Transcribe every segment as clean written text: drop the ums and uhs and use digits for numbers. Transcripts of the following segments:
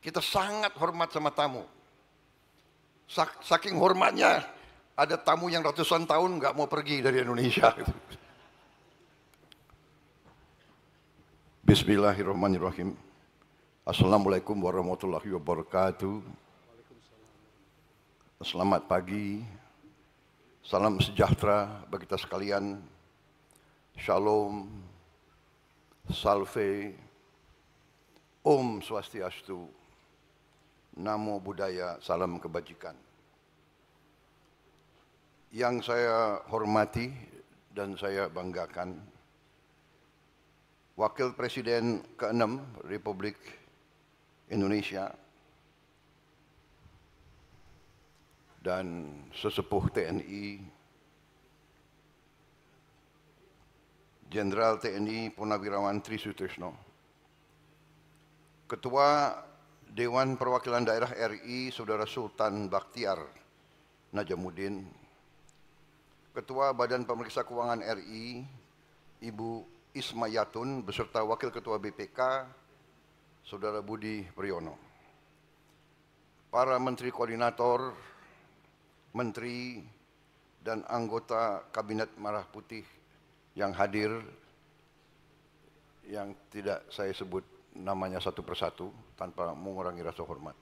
Kita sangat hormat sama tamu. Saking hormatnya, ada tamu yang ratusan tahun nggak mau pergi dari Indonesia. Bismillahirrahmanirrahim. Assalamualaikum warahmatullahi wabarakatuh. Selamat pagi. Salam sejahtera bagi kita sekalian. Shalom. Salve. Om Swastiastu. Namo Buddhaya. Salam kebajikan. Yang saya hormati dan saya banggakan, Wakil Presiden ke-6 Republik Indonesia dan sesepuh TNI, Jenderal TNI Purnawirawan Tri Sutrisno, Ketua Dewan Perwakilan Daerah RI Saudara Sultan Bakhtiar Najamuddin, Ketua Badan Pemeriksa Keuangan RI Ibu Ismayatun beserta Wakil Ketua BPK Saudara Budi Priyono, para Menteri Koordinator, Menteri dan anggota Kabinet Merah Putih yang hadir, yang tidak saya sebut namanya satu persatu tanpa mengurangi rasa hormat.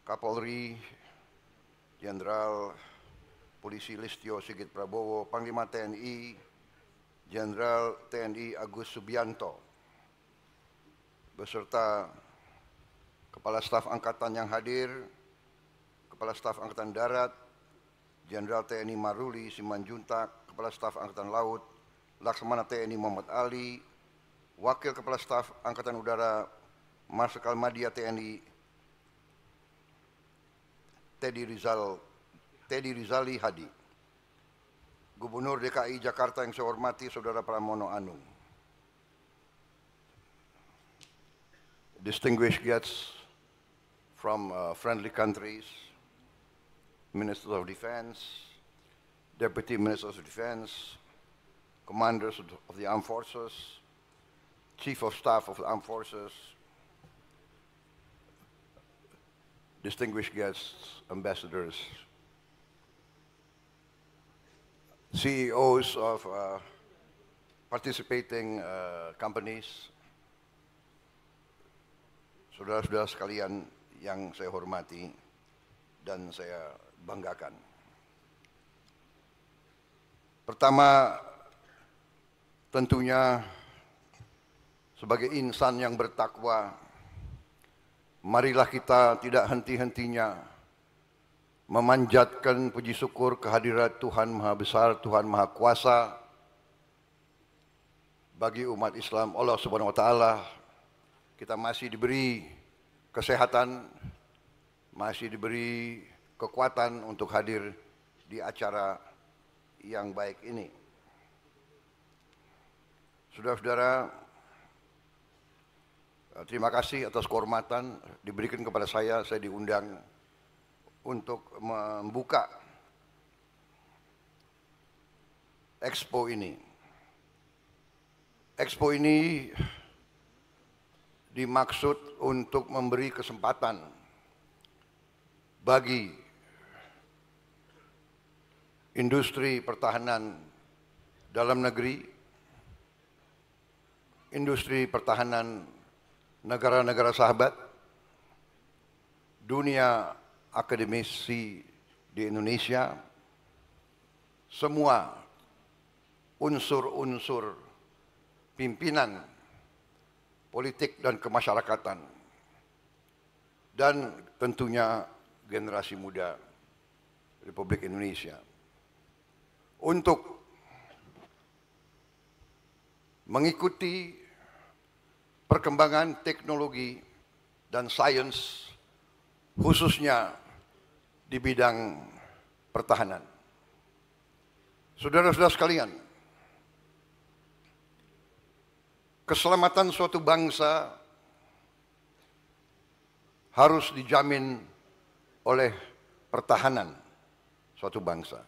Kapolri Jenderal Polisi Listio Sigit Prabowo, Panglima TNI Jenderal TNI Agus Subianto, beserta Kepala Staf Angkatan yang hadir, Kepala Staf Angkatan Darat Jenderal TNI Maruli Simanjuntak, Kepala Staf Angkatan Laut Laksamana TNI Muhammad Ali, Wakil Kepala Staf Angkatan Udara Marsikal Madya TNI Teddy Rizali Hadi, Gubernur DKI Jakarta yang saya hormati Saudara Pramono Anung, distinguished guests from friendly countries, Ministers of Defense, Deputy Ministers of Defense, Commanders of the Armed Forces, Chief of Staff of the Armed Forces, distinguished guests, ambassadors, CEOs of participating companies, saudara-saudara sekalian yang saya hormati dan saya banggakan. Pertama, tentunya sebagai insan yang bertakwa, marilah kita tidak henti-hentinya memanjatkan puji syukur kehadirat Tuhan Maha Besar, Tuhan Maha Kuasa bagi umat Islam. Allah Subhanahu wa taala, kita masih diberi kesehatan, masih diberi kekuatan untuk hadir di acara yang baik ini. Saudara-saudara, terima kasih atas kehormatan diberikan kepada saya diundang untuk membuka Expo ini. Expo ini dimaksud untuk memberi kesempatan bagi industri pertahanan dalam negeri, industri pertahanan negara-negara sahabat, dunia akademisi di Indonesia, semua unsur-unsur pimpinan politik dan kemasyarakatan, dan tentunya generasi muda Republik Indonesia untuk mengikuti perkembangan teknologi dan sains, khususnya di bidang pertahanan. Saudara-saudara sekalian, keselamatan suatu bangsa harus dijamin oleh pertahanan suatu bangsa.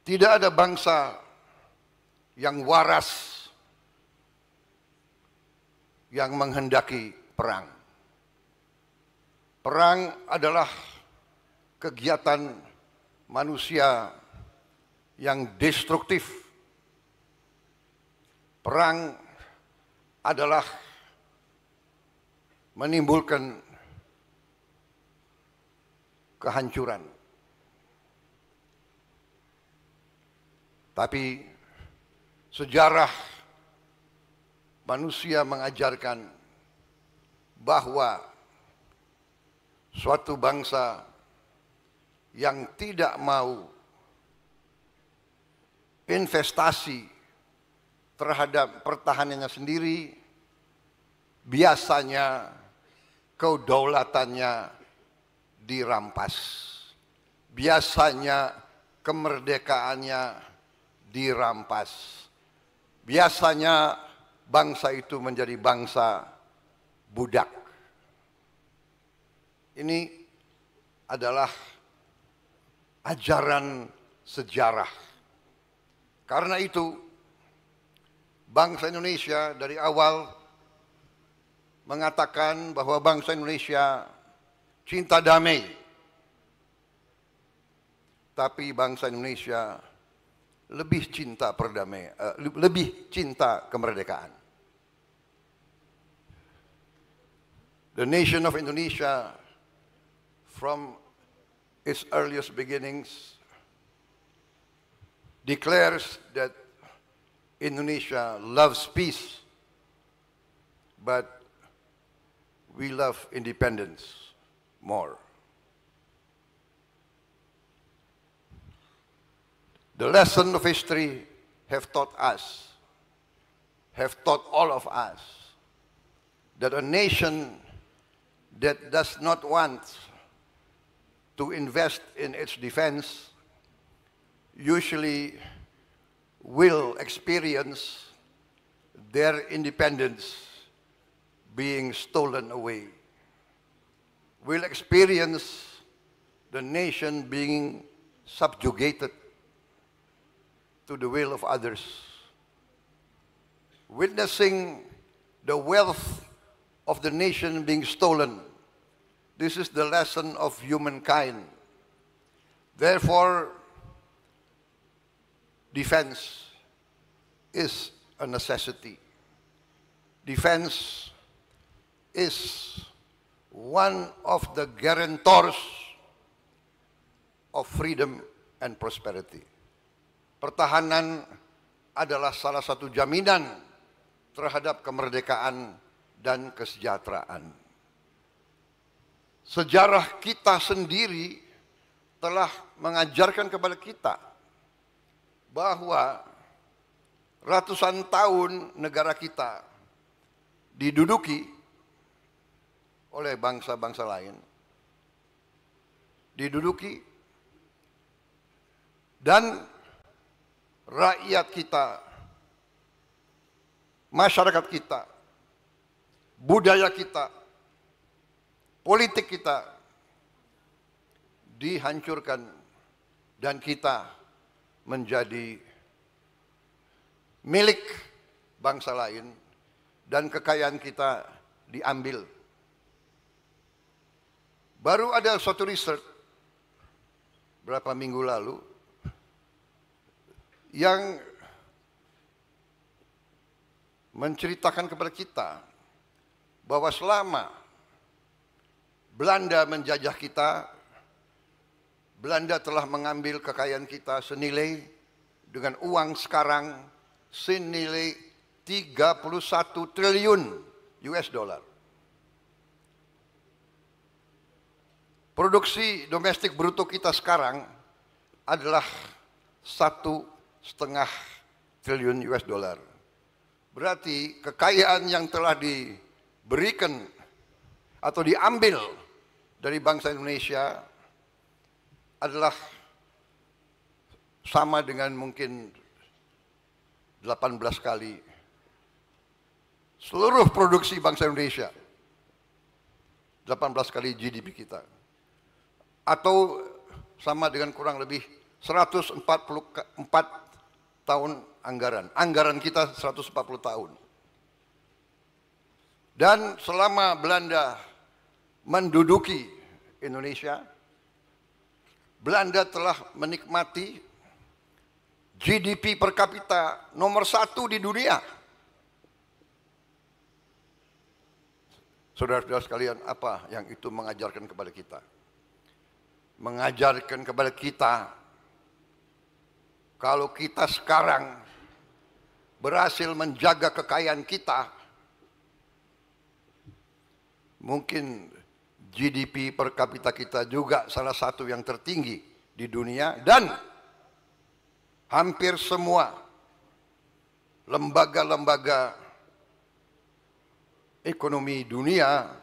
Tidak ada bangsa yang waras yang menghendaki perang. Perang adalah kegiatan manusia yang destruktif. Perang adalah menimbulkan kehancuran. Tapi sejarah manusia mengajarkan bahwa suatu bangsa yang tidak mau investasi terhadap pertahanannya sendiri, biasanya kedaulatannya dirampas. Biasanya kemerdekaannya dirampas. Biasanya bangsa itu menjadi bangsa budak. Ini adalah ajaran sejarah. Karena itu, bangsa Indonesia dari awal mengatakan bahwa bangsa Indonesia cinta damai. Tapi bangsa Indonesia lebih cinta perdamaian, lebih cinta kemerdekaan. The nation of Indonesia from its earliest beginnings declares that Indonesia loves peace, but we love independence more. The lesson of history have taught all of us, that a nation that does not want to invest in its defense usually will experience their independence being stolen away, will experience the nation being subjugated to the will of others, witnessing the wealth of the nation being stolen. This is the lesson of humankind. Therefore, defense is a necessity. Defense is one of the guarantors of freedom and prosperity. Pertahanan adalah salah satu jaminan terhadap kemerdekaan dan kesejahteraan. Sejarah kita sendiri telah mengajarkan kepada kita bahwa ratusan tahun negara kita diduduki oleh bangsa-bangsa lain, diduduki, dan rakyat kita, masyarakat kita, budaya kita, politik kita dihancurkan dan kita menjadi milik bangsa lain dan kekayaan kita diambil. Baru ada suatu riset berapa minggu lalu yang menceritakan kepada kita bahwa selama Belanda menjajah kita, Belanda telah mengambil kekayaan kita senilai dengan uang sekarang senilai 31 triliun US dollar. Produksi domestik bruto kita sekarang adalah 1,5 triliun US dollar. Berarti kekayaan yang telah diberikan atau diambil dari bangsa Indonesia adalah sama dengan mungkin 18 kali seluruh produksi bangsa Indonesia, 18 kali GDP kita, atau sama dengan kurang lebih 144 tahun anggaran. Anggaran kita 140 tahun. Dan selama Belanda menduduki Indonesia, Belanda telah menikmati GDP per kapita nomor 1 di dunia. Saudara-saudara sekalian, apa yang itu mengajarkan kepada kita? Mengajarkan kepada kita, kalau kita sekarang berhasil menjaga kekayaan kita, mungkin GDP per kapita kita juga salah satu yang tertinggi di dunia, dan hampir semua lembaga-lembaga ekonomi dunia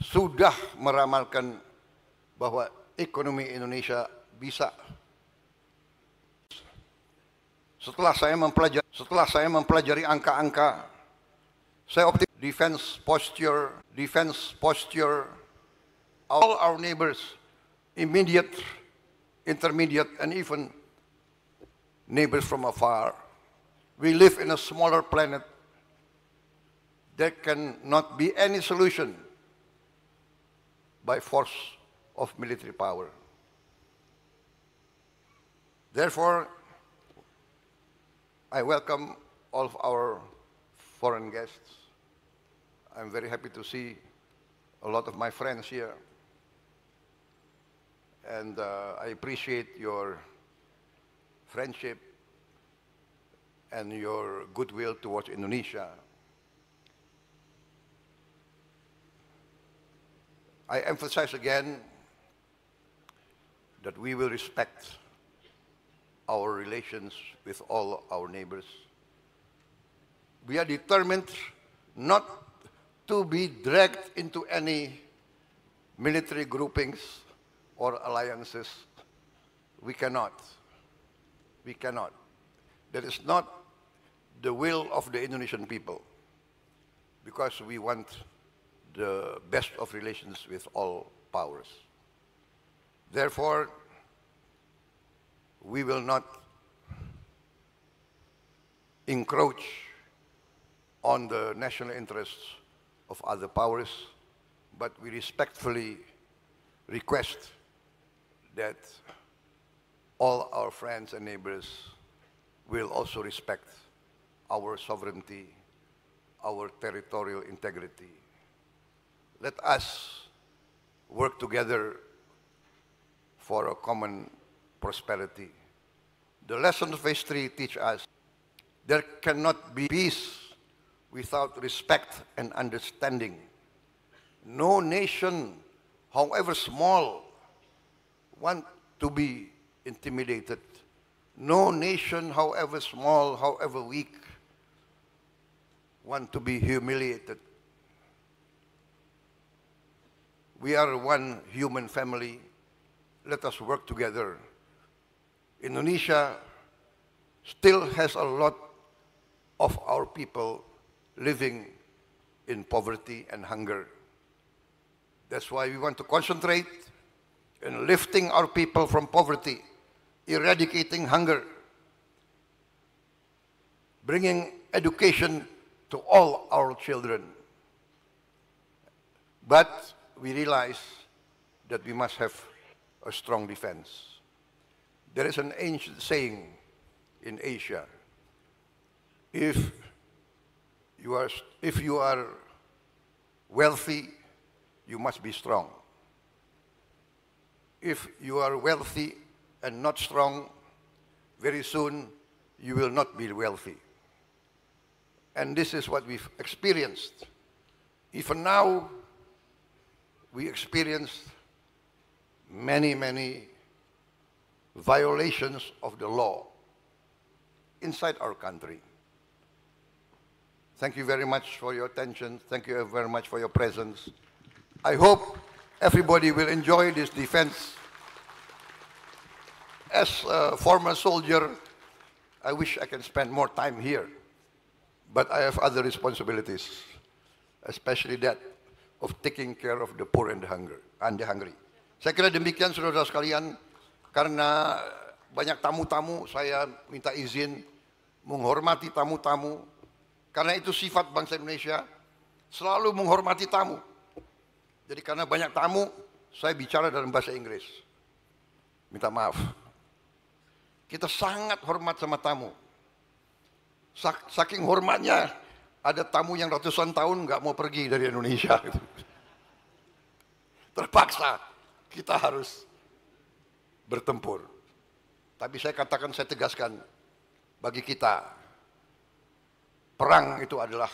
sudah meramalkan bahwa ekonomi Indonesia bisa. Setelah saya mempelajari angka-angka, saya optimis defense posture, all our neighbors, immediate, intermediate, and even neighbors from afar. We live in a smaller planet. There cannot be any solution by force of military power. Therefore, I welcome all of our foreign guests. I'm very happy to see a lot of my friends here. And I appreciate your friendship and your goodwill towards Indonesia. I emphasize again that we will respect our relations with all our neighbors. We are determined not to be dragged into any military groupings or alliances. We cannot. We cannot. That is not the will of the Indonesian people, because we want the best of relations with all powers. Therefore, we will not encroach on the national interests of other powers, but we respectfully request that all our friends and neighbors will also respect our sovereignty, our territorial integrity. Let us work together for a common prosperity. The lessons of history teach us there cannot be peace without respect and understanding. No nation, however small, want to be intimidated. No nation, however small, however weak, want to be humiliated. We are one human family. Let us work together. Indonesia still has a lot of our people living in poverty and hunger. That's why we want to concentrate in lifting our people from poverty, eradicating hunger, bringing education to all our children. But we realize that we must have a strong defense. There is an ancient saying in Asia: if you are wealthy, you must be strong. If you are wealthy and not strong, very soon you will not be wealthy. And this is what we've experienced. Even now, we experienced many violations of the law inside our country. Thank you very much for your attention. Thank you very much for your presence. I hope everybody will enjoy this defense. As a former soldier, I wish I can spend more time here, but I have other responsibilities, especially that of taking care of the poor and the hungry. Saya kira demikian, saudara-saudara sekalian. Karena banyak tamu-tamu, saya minta izin menghormati tamu-tamu. Karena itu sifat bangsa Indonesia. selalu menghormati tamu. Jadi karena banyak tamu, saya bicara dalam bahasa Inggris. Minta maaf. Kita sangat hormat sama tamu. Saking hormatnya, ada tamu yang ratusan tahun nggak mau pergi dari Indonesia. Terpaksa kita harus bertempur. Tapi saya katakan, saya tegaskan, bagi kita, perang itu adalah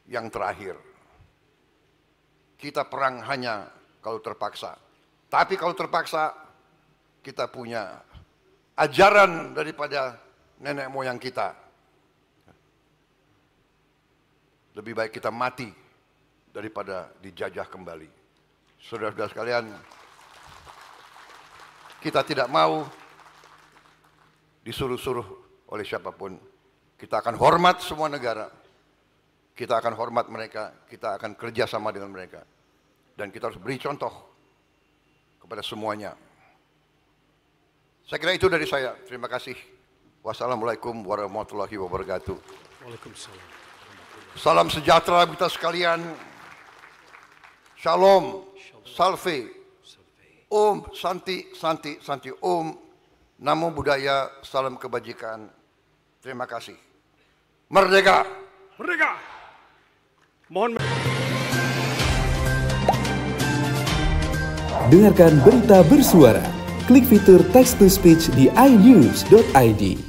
yang terakhir. Kita perang hanya kalau terpaksa. Tapi kalau terpaksa, kita punya ajaran daripada nenek moyang kita. Lebih baik kita mati daripada dijajah kembali. Saudara-saudara sekalian, kita tidak mau disuruh-suruh oleh siapapun. Kita akan hormat semua negara. Kita akan hormat mereka, kita akan kerjasama dengan mereka. Dan kita harus beri contoh kepada semuanya. Saya kira itu dari saya. Terima kasih. Wassalamualaikum warahmatullahi wabarakatuh. Waalaikumsalam. Salam sejahtera kita sekalian. Shalom, salve, Om, Santi, Santi, Santi, Om, Namo Buddhaya, salam kebajikan. Terima kasih. Merdeka! Merdeka! Mohon Dengarkan berita bersuara. Klik fitur text to speech di inews.id.